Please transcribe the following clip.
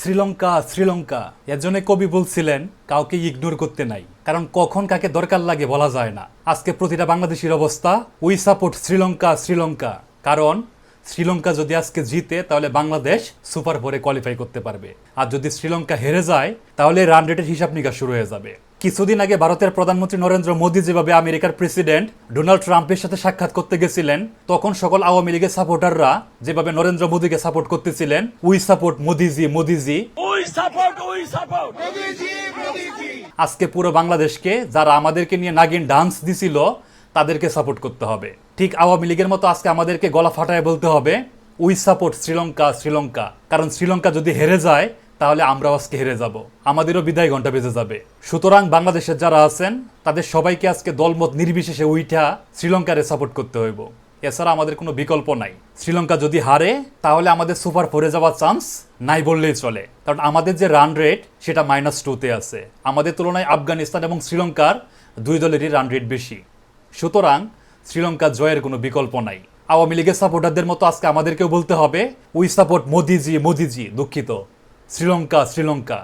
শ্রীলঙ্কা শ্রীলঙ্কা এর জন্য কবি বলছিলেন কাউকে ইগনোর করতে নাই, কারণ কখন কাকে দরকার লাগে বলা যায় না। আজকে প্রতিটা বাংলাদেশের অবস্থা উই সাপোর্ট শ্রীলঙ্কা শ্রীলঙ্কা, কারণ শ্রীলঙ্কা যদি আজকে জিতে তাহলে বাংলাদেশ সুপার ফোরে কোয়ালিফাই করতে পারবে, আর যদি শ্রীলঙ্কা হেরে যায় তাহলে রান রেটের হিসাব নিকাশ শুরু হয়ে যাবে। কিছুদিন আগে ভারতের প্রধানমন্ত্রী নরেন্দ্র মোদী যেভাবে আমেরিকার প্রেসিডেন্ট ডোনাল্ড ট্রাম্পের সাথে সাক্ষাৎ করতে গেছিলেন, তখন সকল আওয়ামী লীগের সাপোর্টাররা যেভাবে নরেন্দ্র মোদীকে সাপোর্ট করতেছিলেন, উই সাপোর্ট মোদিজি মোদিজি। আজকে পুরো বাংলাদেশকে যারা আমাদেরকে নিয়ে নাগিন ডান্স দিছিল তাদেরকে সাপোর্ট করতে হবে। ঠিক আওয়ামী লীগের মতো আজকে আমাদেরকে গলা ফাটায় বলতে হবে উই সাপোর্ট শ্রীলঙ্কা শ্রীলঙ্কা, কারণ শ্রীলঙ্কা যদি হেরে যায় তাহলে আমরাও আজকে হেরে যাব, আমাদেরও বিদায় ঘন্টা বেজে যাবে। সুতরাং বাংলাদেশের যারা আছেন তাদের সবাইকে আজকে দলমত নির্বিশেষে উইঠা শ্রীলঙ্কারে সাপোর্ট করতে হইব, এছাড়া আমাদের কোনো বিকল্প নাই। শ্রীলঙ্কা যদি হারে তাহলে আমাদের সুপার ফোরে যাওয়ার চান্স নাই বললেই চলে, কারণ আমাদের যে রান রেট সেটা -2-তে আছে। আমাদের তুলনায় আফগানিস্তান এবং শ্রীলঙ্কার দুই দলেরই রান রেট বেশি। সুতরাং শ্রীলঙ্কা জয়ের কোনো বিকল্প নাই। আওয়ামী লীগের সাপোর্টারদের মতো আজকে আমাদেরকেও বলতে হবে উই সাপোর্ট মোদিজি মোদিজি, দুঃখিত, শ্রীলঙ্কা শ্রীলঙ্কা।